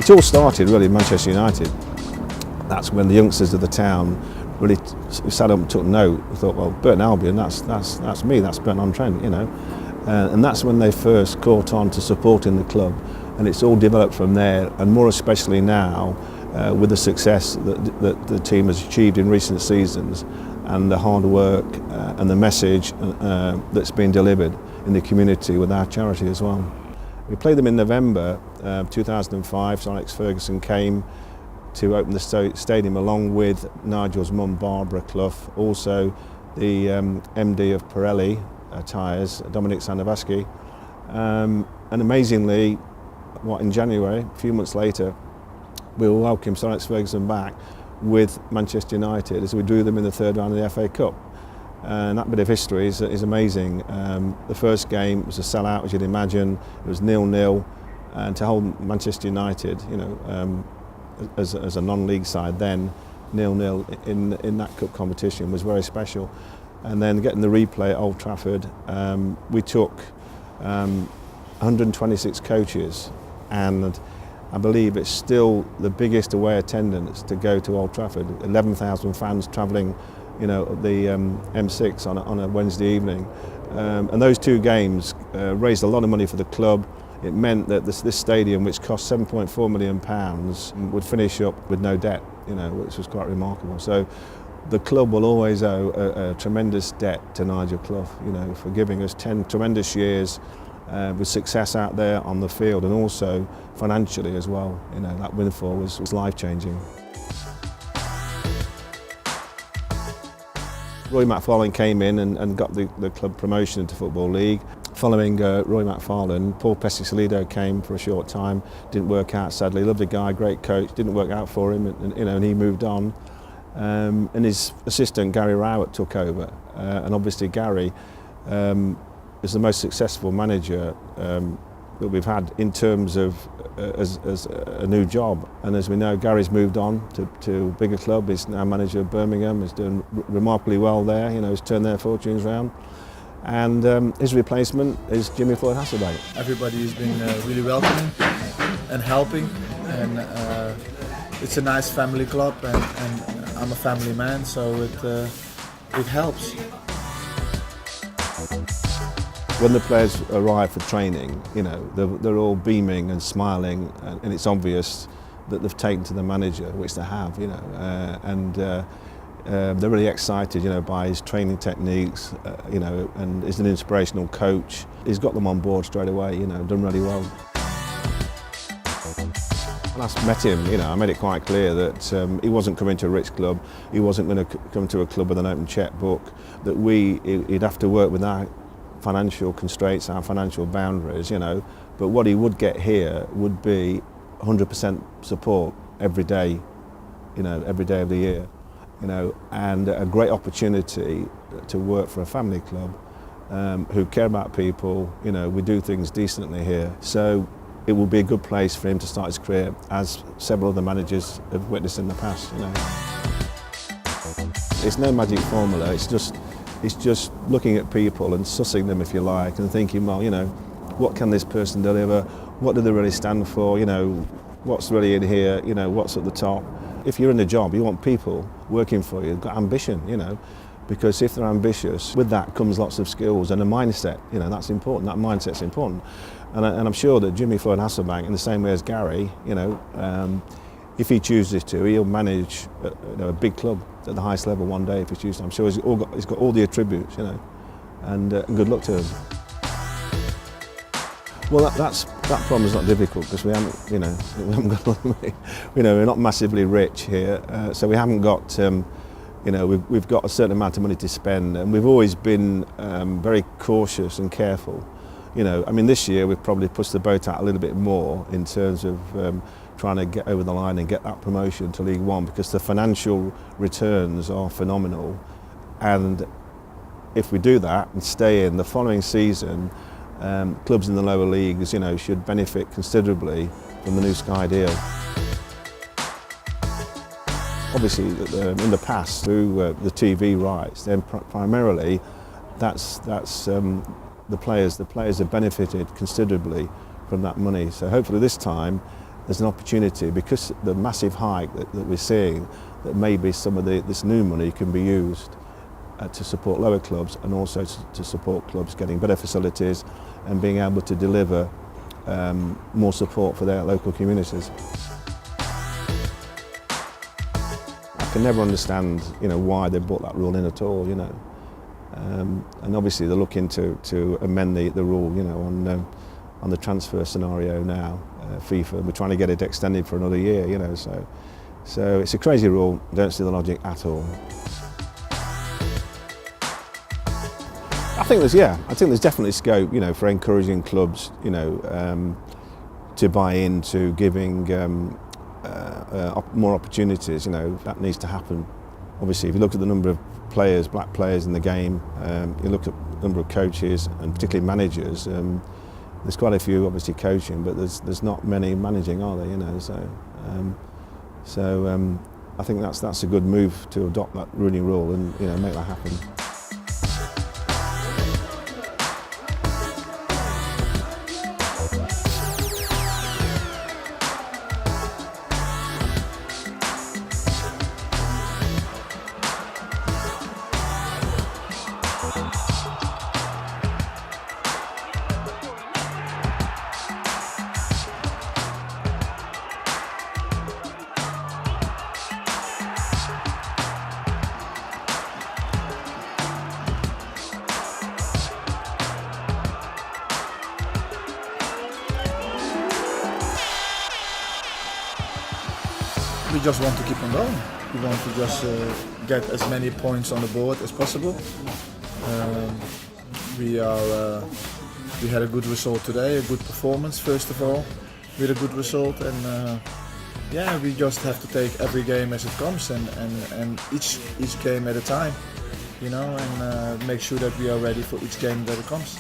It all started really in Manchester United. That's when the youngsters of the town really sat up and took note. We thought, well, Burton Albion, that's me, that's Burton-on-Trent, you know. And that's when they first caught on to supporting the club, and it's all developed from there, and more especially now with the success that the team has achieved in recent seasons, and the hard work and the message that's been delivered in the community with our charity as well. We played them in November 2005, so Alex Ferguson came to open the stadium along with Nigel's mum Barbara Clough, also the MD of Pirelli tyres, Dominic Sandavaski, and amazingly, in January, a few months later, we will welcome Sir Alex Ferguson back with Manchester United as we drew them in the third round of the FA Cup. And that bit of history is amazing. The first game was a sellout, as you'd imagine. It was 0-0, and to hold Manchester United, you know, as a non-league side then, 0-0 in that cup competition was very special. And then getting the replay at Old Trafford, we took 126 coaches, and I believe it's still the biggest away attendance to go to Old Trafford. 11,000 fans travelling, you know, the M6 on a Wednesday evening. And those two games raised a lot of money for the club. It meant that this stadium, which cost £7.4 million, would finish up with no debt, you know, which was quite remarkable. So the club will always owe a tremendous debt to Nigel Clough, you know, for giving us 10 tremendous years with success out there on the field, and also financially as well. You know, that windfall was life-changing. Roy McFarlane came in and got the club promotion into Football League. Following Roy McFarlane, Paul Pesci-Salido came for a short time. Didn't work out, sadly. Lovely guy, great coach. Didn't work out for him, and you know, and he moved on. And his assistant Gary Rowett took over. And obviously Gary is the most successful manager that we've had in terms of as a new job. And as we know, Gary's moved on to a bigger club. He's now manager of Birmingham. He's doing remarkably well there. You know, he's turned their fortunes around. And his replacement is Jimmy Floyd Hasselbaink. Everybody has been really welcoming and helping, and it's a nice family club, and I'm a family man, so it helps. When the players arrive for training, you know, they're all beaming and smiling, and it's obvious that they've taken to the manager, which they have, you know, they're really excited, you know, by his training techniques, you know, and is an inspirational coach. He's got them on board straight away, you know, done really well. When I met him, you know, I made it quite clear that he wasn't coming to a rich club, he wasn't going to come to a club with an open checkbook, that he'd have to work with our financial constraints, our financial boundaries, you know, but what he would get here would be 100% support every day, you know, every day of the year. You know, and a great opportunity to work for a family club who care about people. You know, we do things decently here, so it will be a good place for him to start his career, as several other managers have witnessed in the past. You know, it's no magic formula. It's just looking at people and sussing them, if you like, and thinking, well, you know, what can this person deliver? What do they really stand for? You know, what's really in here? You know, what's at the top? If you're in a job, you want people working for you, got ambition, you know, because if they're ambitious, with that comes lots of skills and a mindset, you know, that's important, that mindset's important. And I'm sure that Jimmy Floyd Hasselbaink, in the same way as Gary, you know, if he chooses to, he'll manage you know, a big club at the highest level one day if he chooses to. I'm sure he's got all the attributes, you know, and good luck to him. Well, that problem is not difficult because we haven't got a lot of money. You know, we're not massively rich here, so we haven't got, you know, we've got a certain amount of money to spend, and we've always been very cautious and careful. You know, I mean, this year we've probably pushed the boat out a little bit more in terms of trying to get over the line and get that promotion to League One, because the financial returns are phenomenal, and if we do that and stay in the following season, clubs in the lower leagues, you know, should benefit considerably from the new Sky deal. Obviously, in the past, through the TV rights, then primarily, that's the players have benefited considerably from that money. So hopefully this time, there's an opportunity, because the massive hike that we're seeing, that maybe some of this new money can be used to support lower clubs, and also to support clubs getting better facilities and being able to deliver more support for their local communities. I can never understand, why they brought that rule in at all, and obviously they're looking to amend the rule, on the transfer scenario now. FIFA, we're trying to get it extended for another year, so it's a crazy rule. Don't see the logic at all. I think there's definitely scope, for encouraging clubs, to buy into giving more opportunities. That needs to happen. Obviously, if you look at the number of players, black players in the game, you look at the number of coaches and particularly managers. There's quite a few obviously coaching, but there's not many managing, are there? So I think that's a good move to adopt that ruling rule and make that happen. We just want to keep on going. We want to just get as many points on the board as possible. We had a good result today, a good performance first of all, with a good result, and we just have to take every game as it comes, and each game at a time, and make sure that we are ready for each game that it comes.